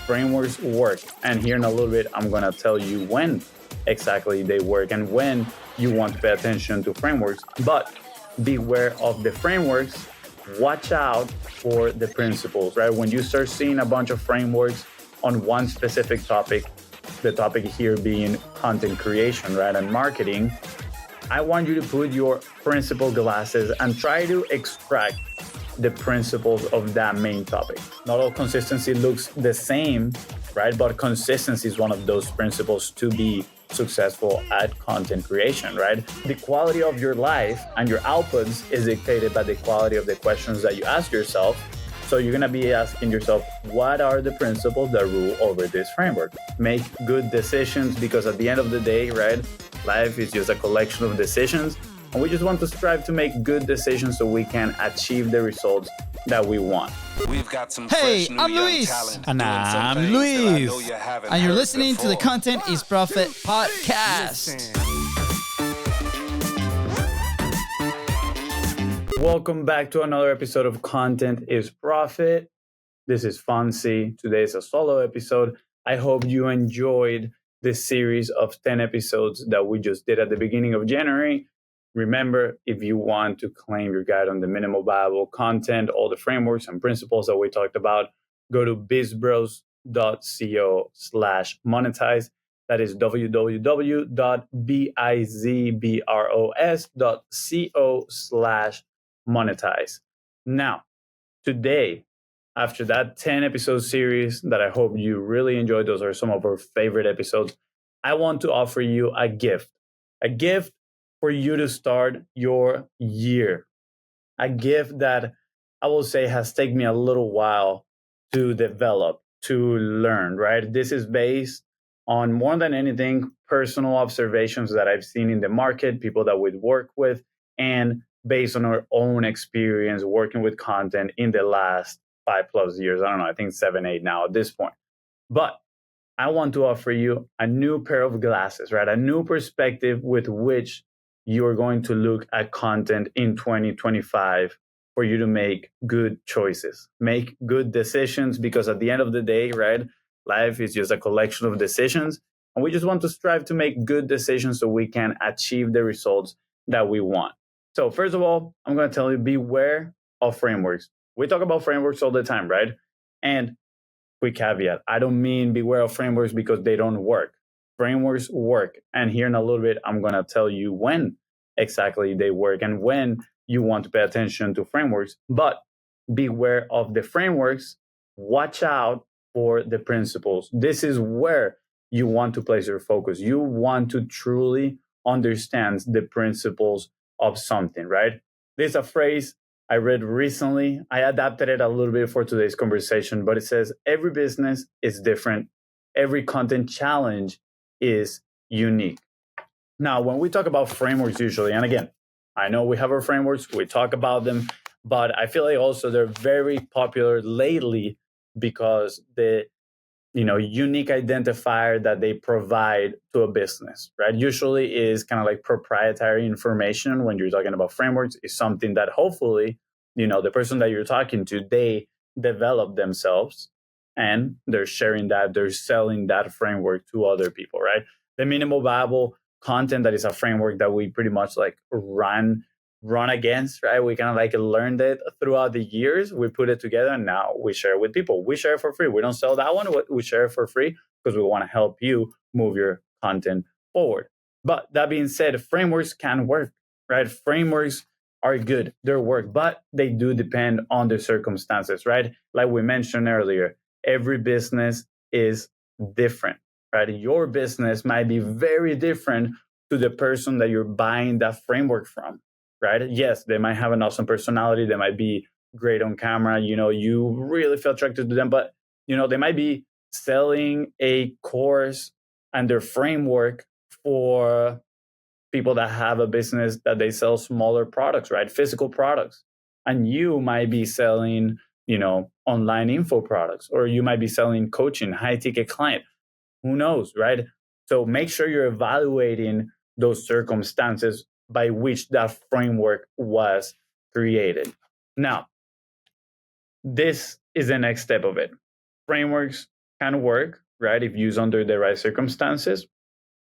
frameworks work. And here in a little bit, I'm going to tell you when exactly they work and when you want to pay attention to frameworks. But beware of the frameworks. Watch out for the principles, right? When you start seeing a bunch of frameworks on one specific topic, the topic here being content creation, right, and marketing, I want you to put your principle glasses and try to extract the principles of that main topic. Not all consistency looks the same, right? But consistency is one of those principles to be successful at content creation, right? The quality of your life and your outputs is dictated by the quality of the questions that you ask yourself. So you're going to be asking yourself, what are the principles that rule over this framework? Make good decisions, because at the end of the day, right, life is just a collection of decisions. And we just want to strive to make good decisions so we can achieve the results that we want. We've got some Hey, fresh new I'm young Luis. talent And doing some I'm things that I know Luis. you haven't And you're heard listening to the before. Content is Profit podcast. Welcome back to another episode of Content is Profit. This is Fonzie. Today is a solo episode. I hope you enjoyed this series of 10 episodes that we just did at the beginning of January. Remember, if you want to claim your guide on the minimal viable content, all the frameworks and principles that we talked about, go to bizbros.co/monetize. That is www.bizbros.co/monetize. Now, today, after that 10 episode series that I hope you really enjoyed, those are some of our favorite episodes, I want to offer you a gift for you to start your year. A gift that I will say has taken me a little while to develop, to learn, right? This is based on, more than anything, personal observations that I've seen in the market, people that we work with, and based on our own experience working with content in the last 5+ years. I don't know, I think 7, 8 now at this point. But I want to offer you a new pair of glasses, right? A new perspective with which you're going to look at content in 2025 for you to make good choices, make good decisions, because at the end of the day, right, life is just a collection of decisions. And we just want to strive to make good decisions so we can achieve the results that we want. So first of all, I'm going to tell you, beware of frameworks. We talk about frameworks all the time, right? And quick caveat, I don't mean beware of frameworks because they don't work. Frameworks work. And here in a little bit, I'm going to tell you when exactly they work and when you want to pay attention to frameworks. But beware of the frameworks. Watch out for the principles. This is where you want to place your focus. You want to truly understand the principles of something, right? There's a phrase I read recently. I adapted it a little bit for today's conversation, but it says, every business is different. Every content challenge is unique. Now, when we talk about frameworks usually, and again, I know we have our frameworks, we talk about them, but I feel like also they're very popular lately because the unique identifier that they provide to a business, right, usually is kind of like proprietary information. When you're talking about frameworks, is something that hopefully, the person that you're talking to, they develop themselves and they're sharing that, they're selling that framework to other people, right? The minimal viable content, that is a framework that we pretty much like run against, right? We kind of like learned it throughout the years. We put it together and now we share it with people. We share it for free. We don't sell that one. We share it for free because we want to help you move your content forward. But that being said, frameworks can work, right? Frameworks are good. They work, but they do depend on the circumstances, right? Like we mentioned earlier, every business is different, right? Your business might be very different to the person that you're buying that framework from, right? Yes, they might have an awesome personality. They might be great on camera. You really feel attracted to them, but, they might be selling a course and their framework for people that have a business that they sell smaller products, right? Physical products. And you might be selling, online info products, or you might be selling coaching, high ticket client. Who knows, right? So make sure you're evaluating those circumstances by which that framework was created. Now, this is the next step of it. Frameworks can work, right, if used under the right circumstances.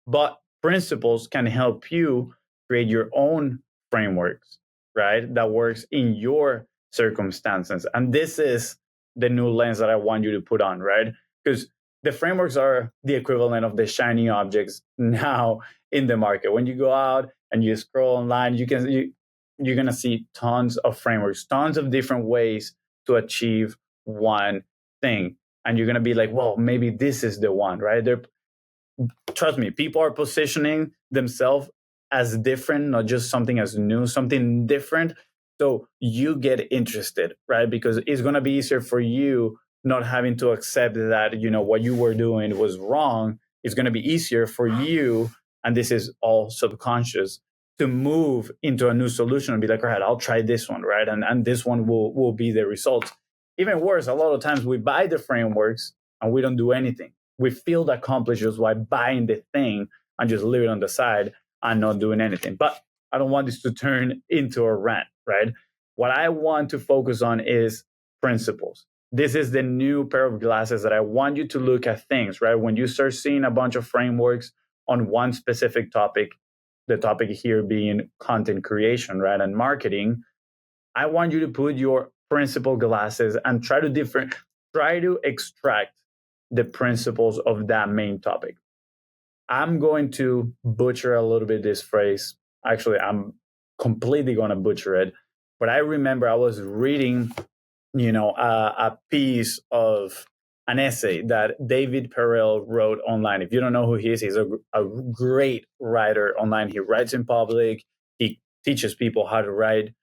But principles can help you create your own frameworks, right? That works in your circumstances. And this is the new lens that I want you to put on, right? Because the frameworks are the equivalent of the shiny objects now in the market. When you go out and you scroll online, you're gonna see tons of frameworks, tons of different ways to achieve one thing. And you're gonna be like, well, maybe this is the one, right? Trust me, people are positioning themselves as different, not just something as new, something different. So you get interested, right? Because it's going to be easier for you not having to accept that, what you were doing was wrong. It's going to be easier for you, and this is all subconscious, to move into a new solution and be like, all right, I'll try this one, right? And this one will be the result. Even worse, a lot of times we buy the frameworks and we don't do anything. We feel accomplished just by buying the thing and just leave it on the side and not doing anything. But I don't want this to turn into a rant, right? What I want to focus on is principles. This is the new pair of glasses that I want you to look at things, right? When you start seeing a bunch of frameworks on one specific topic, the topic here being content creation, right? And marketing, I want you to put your principle glasses and try to extract the principles of that main topic. I'm going to butcher a little bit this phrase. Actually, I'm completely going to butcher it. But I remember I was reading, a piece of an essay that David Perel wrote online. If you don't know who he is, he's a great writer online. He writes in public. He teaches people how to write.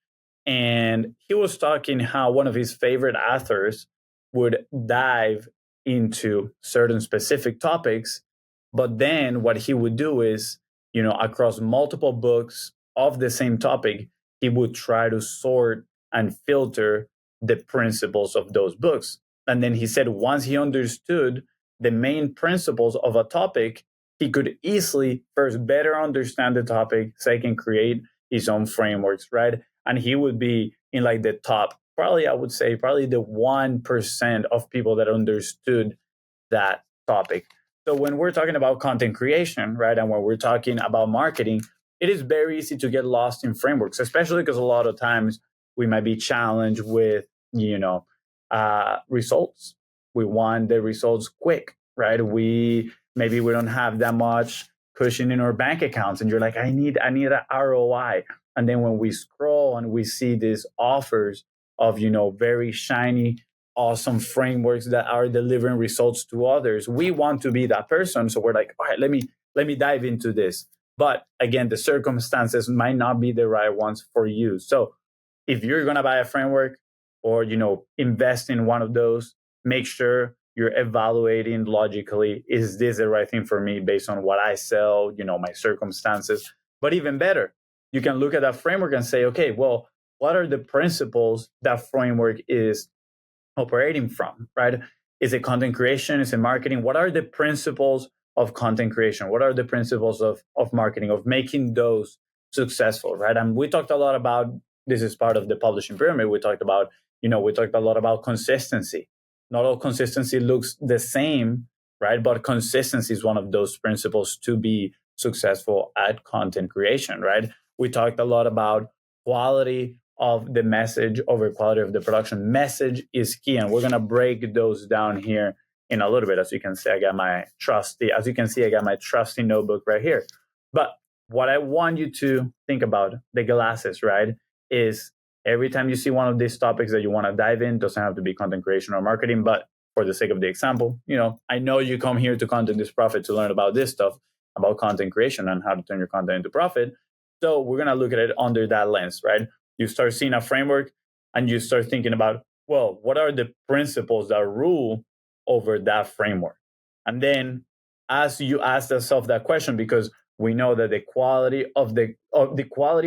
And he was talking how one of his favorite authors would dive into certain specific topics. But then what he would do is, across multiple books of the same topic, he would try to sort and filter the principles of those books. And then he said once he understood the main principles of a topic, he could easily first better understand the topic, second, create his own frameworks, right? And he would be in like the top, probably I would say probably the 1% of people that understood that topic. So when we're talking about content creation, right, and when we're talking about marketing, it is very easy to get lost in frameworks, especially because a lot of times we might be challenged with, results. We want the results quick, right? We don't have that much cushion in our bank accounts, and you're like, I need an ROI. And then when we scroll and we see these offers of, very shiny, awesome frameworks that are delivering results to others, we want to be that person. So we're like, all right, let me dive into this. But again, the circumstances might not be the right ones for you. So if you're going to buy a framework or, invest in one of those, make sure you're evaluating logically, is this the right thing for me based on what I sell, my circumstances? But even better, you can look at that framework and say, okay, well, what are the principles that framework is operating from, right? Is it content creation? Is it marketing? What are the principles of content creation? What are the principles of marketing, of making those successful, right? And we talked a lot about, this is part of the publishing pyramid. We talked a lot about consistency. Not all consistency looks the same, right? But consistency is one of those principles to be successful at content creation, right? We talked a lot about quality of the message over quality of the production. Message is key, and we're gonna break those down here in a little bit. As you can see, I got my trusty notebook right here. But what I want you to think about, the glasses, right, is every time you see one of these topics that you want to dive in, doesn't have to be content creation or marketing, but for the sake of the example, I know you come here to Content is Profit to learn about this stuff, about content creation and how to turn your content into profit. So we're gonna look at it under that lens, right? You start seeing a framework and you start thinking about, well, what are the principles that rule over that framework? And then as you ask yourself that question, because we know that the quality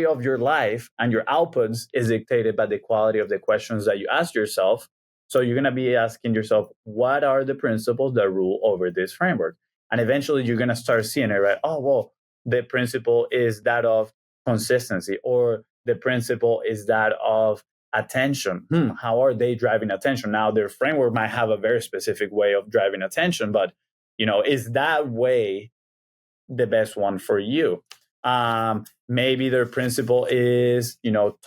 of your life and your outputs is dictated by the quality of the questions that you ask yourself. So you're going to be asking yourself, what are the principles that rule over this framework? And eventually you're going to start seeing it, right? Oh, well, the principle is that of consistency, or the principle is that of attention. How are they driving attention? Now, their framework might have a very specific way of driving attention, but is that way the best one for you? Maybe their principle is,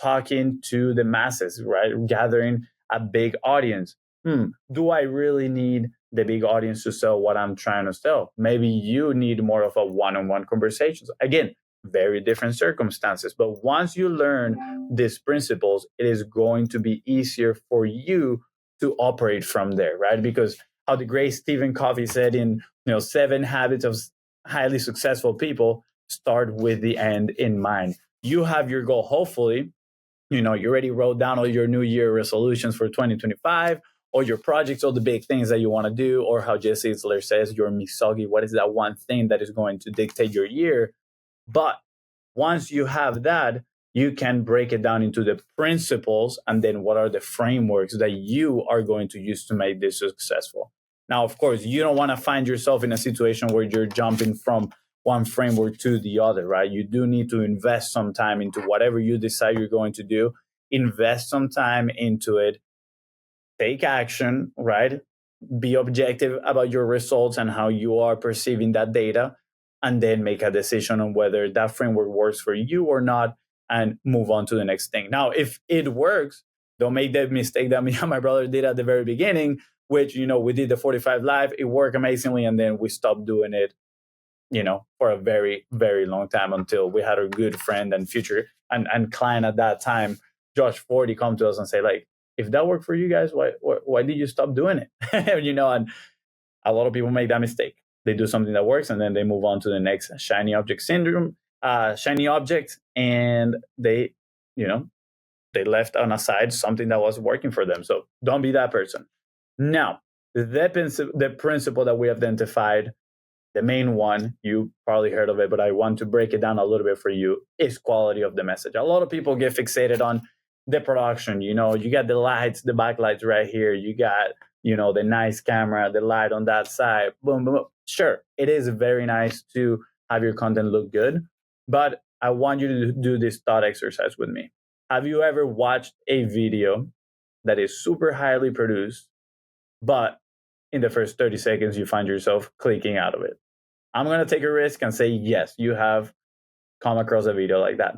talking to the masses, right? Gathering a big audience. Do I really need the big audience to sell what I'm trying to sell? Maybe you need more of a one-on-one conversations. Again, very different circumstances. But once you learn these principles, it is going to be easier for you to operate from there, right? Because how the great Stephen Covey said in 7 Habits of Highly Successful People, start with the end in mind. You have your goal. Hopefully, you already wrote down all your New Year resolutions for 2025, all your projects, all the big things that you want to do, or how Jesse Itzler says, your misogi. What is that one thing that is going to dictate your year? But once you have that, you can break it down into the principles and then what are the frameworks that you are going to use to make this successful. Now, of course, you don't want to find yourself in a situation where you're jumping from one framework to the other, right? You do need to invest some time into whatever you decide you're going to do. Invest some time into it. Take action, right? Be objective about your results and how you are perceiving that data, and then make a decision on whether that framework works for you or not, and move on to the next thing. Now, if it works, don't make that mistake that me and my brother did at the very beginning, which, we did the 45 live, it worked amazingly, and then we stopped doing it, for a very, very long time, until we had a good friend and future and client at that time, Josh 40, come to us and say, like, if that worked for you guys, why did you stop doing it? And a lot of people make that mistake. They do something that works and then they move on to the next shiny object syndrome, shiny object, and they left on aside something that was working for them. So don't be that person. Now, the principle that we identified, the main one, you probably heard of it, but I want to break it down a little bit for you, is quality of the message. A lot of people get fixated on the production. You got the lights, the backlights right here. You got, the nice camera, the light on that side. Boom, boom, boom. Sure, it is very nice to have your content look good, but I want you to do this thought exercise with me. Have you ever watched a video that is super highly produced, but in the first 30 seconds, you find yourself clicking out of it? I'm going to take a risk and say, yes, you have come across a video like that.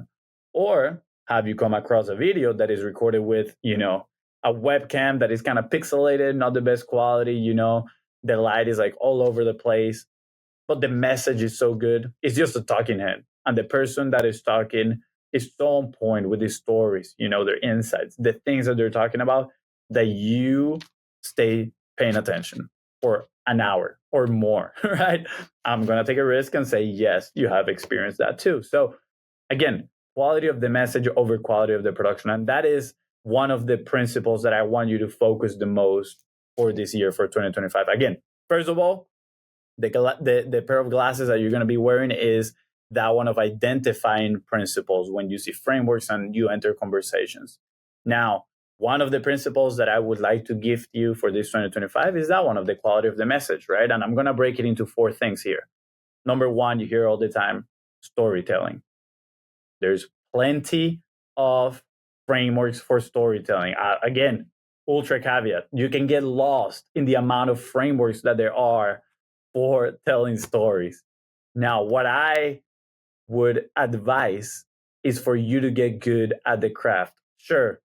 Or have you come across a video that is recorded with, a webcam that is kind of pixelated, not the best quality, the light is like all over the place, but the message is so good. It's just a talking head. And the person that is talking is so on point with these stories, their insights, the things that they're talking about, that you stay paying attention for an hour or more, right? I'm going to take a risk and say, yes, you have experienced that too. So again, quality of the message over quality of the production. And that is one of the principles that I want you to focus the most for this year, for 2025. Again, first of all, the pair of glasses that you're going to be wearing is that one of identifying principles when you see frameworks and you enter conversations. Now, one of the principles that I would like to gift you for this 2025 is that one of the quality of the message, right? And I'm going to break it into 4 things here. Number 1, you hear all the time, storytelling. There's plenty of frameworks for storytelling. Again, ultra caveat, you can get lost in the amount of frameworks that there are for telling stories. Now, what I would advise is for you to get good at the craft. Sure,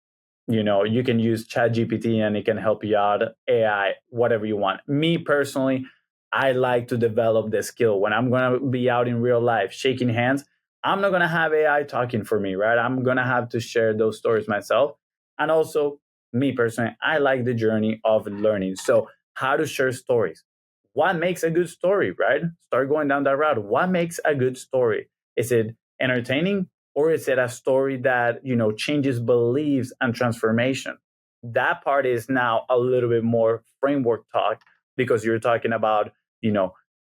you can use ChatGPT and it can help you out, AI, whatever you want. Me personally, I like to develop the skill. When I'm going to be out in real life shaking hands, I'm not going to have AI talking for me, right? I'm going to have to share those stories myself. And also, me personally, I like the journey of learning. So, how to share stories. What makes a good story, right? Start going down that route. What makes a good story? Is it entertaining, or is it a story that, changes beliefs and transformation? That part is now a little bit more framework talk, because you're talking about,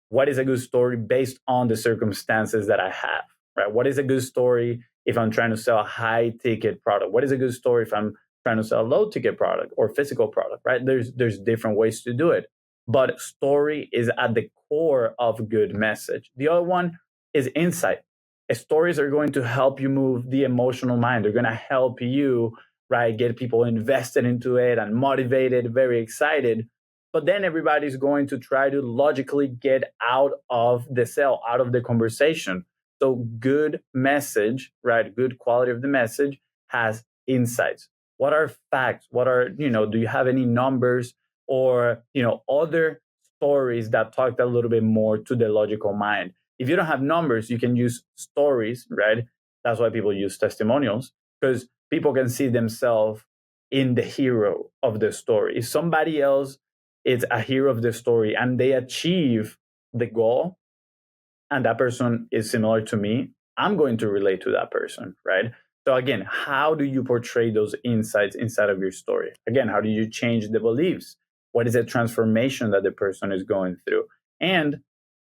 what is a good story based on the circumstances that I have, right? What is a good story if I'm trying to sell a high ticket product? What is a good story if I'm trying to sell a low ticket product or physical product, right? There's different ways to do it. But story is at the core of good message. The other one is insight. Stories are going to help you move the emotional mind. They're going to help you right? Get people invested into it and motivated, very excited. But then everybody's going to try to logically get out of the cell, out of the conversation. So good message, right? Good quality of the message has insights. What are facts? What are, do you have any numbers or, other stories that talked a little bit more to the logical mind? If you don't have numbers, you can use stories, right? That's why people use testimonials, because people can see themselves in the hero of the story. If somebody else is a hero of the story and they achieve the goal, and that person is similar to me, I'm going to relate to that person, right? So again, how do you portray those insights inside of your story? Again, how do you change the beliefs? What is the transformation that the person is going through? And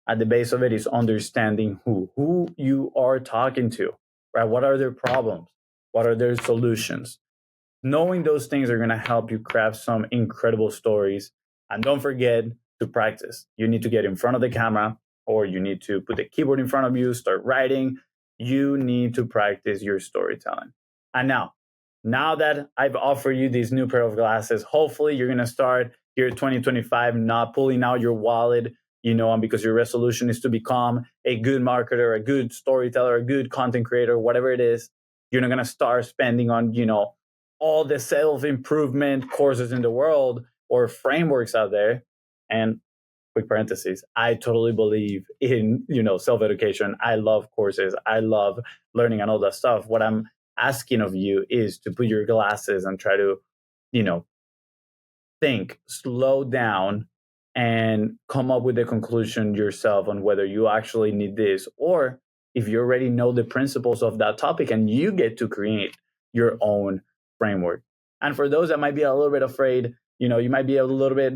at the base of it is understanding who you are talking to, right? What are their problems? What are their solutions? Knowing those things are going to help you craft some incredible stories. And don't forget to practice. You need to get in front of the camera, or you need to put the keyboard in front of you, start writing. You need to practice your storytelling. And now that I've offered you this new pair of glasses, hopefully you're going to start your 2025 not pulling out your wallet, and because your resolution is to become a good marketer, a good storyteller, a good content creator, whatever it is. You're not going to start spending on, all the self-improvement courses in the world or frameworks out there. And quick parentheses, I totally believe in, self-education. I love courses. I love learning and all that stuff. What I'm asking of you is to put your glasses and try to, you know, think, slow down, and come up with a conclusion yourself on whether you actually need this, or if you already know the principles of that topic and you get to create your own framework. And for those that might be a little bit afraid, you might be a little bit,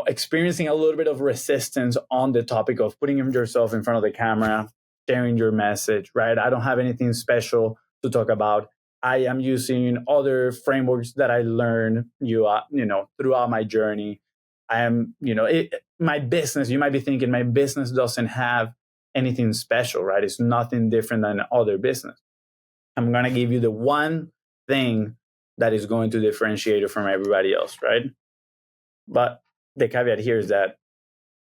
experiencing a little bit of resistance on the topic of putting yourself in front of the camera, sharing your message, right? I don't have anything special to talk about. I am using other frameworks that I learned, throughout my journey. I am, my business, you might be thinking my business doesn't have anything special, right? It's nothing different than other business. I'm going to give you the one thing that is going to differentiate you from everybody else, right? But the caveat here is that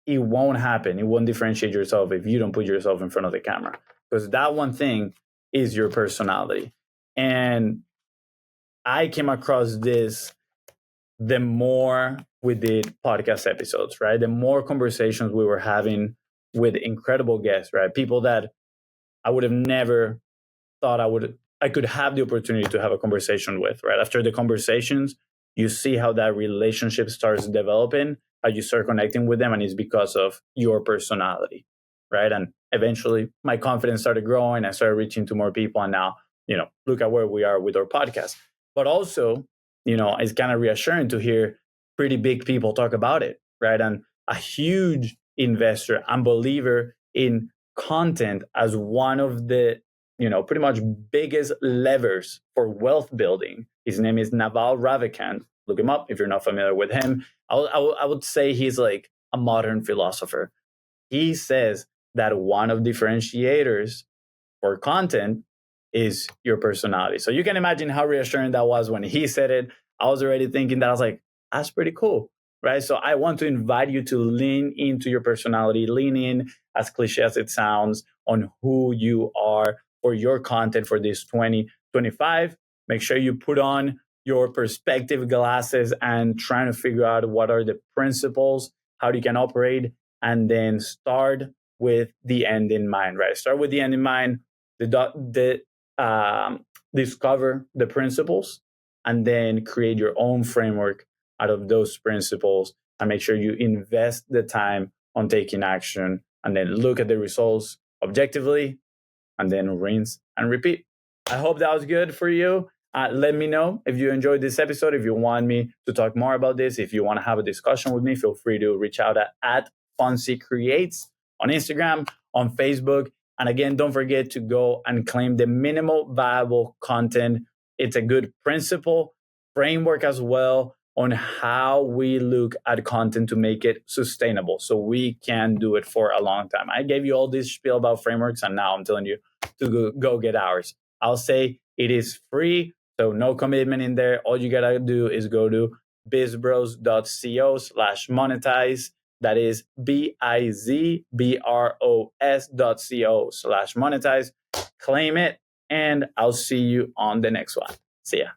it won't happen. It won't differentiate yourself if you don't put yourself in front of the camera, because that one thing is your personality. And I came across this the more we did podcast episodes, right? The more conversations we were having with incredible guests, right? People that I would have never thought I could have the opportunity to have a conversation with, right? After the conversations, you see how that relationship starts developing, how you start connecting with them, and it's because of your personality, right? And eventually my confidence started growing. I started reaching to more people, and now, look at where we are with our podcast. But also, it's kind of reassuring to hear pretty big people talk about it, right? And a huge investor and believer in content as one of the pretty much biggest levers for wealth building. His name is Naval Ravikant. Look him up if you're not familiar with him. I would say he's like a modern philosopher. He says that one of differentiators for content is your personality. So you can imagine how reassuring that was when he said it. I was already thinking that. I was like, that's pretty cool, right? So I want to invite you to lean into your personality, lean in, as cliche as it sounds, on who you are for your content for this 2025. Make sure you put on your perspective glasses and trying to figure out what are the principles, how you can operate, and then start with the end in mind, right? Start with the end in mind, discover the principles, and then create your own framework out of those principles, and make sure you invest the time on taking action, and then look at the results objectively, and then rinse and repeat. I hope that was good for you. Let me know if you enjoyed this episode. If you want me to talk more about this, if you want to have a discussion with me, feel free to reach out at Fonzie Creates on Instagram, on Facebook. And again, don't forget to go and claim the minimal viable content. It's a good principle, framework as well on how we look at content to make it sustainable so we can do it for a long time. I gave you all this spiel about frameworks, and now I'm telling you to go get ours. I'll say it is free So no commitment in there. All you gotta do is go to bizbros.co/monetize. That is bizbros.co/monetize. Claim it, and I'll see you on the next one. See ya.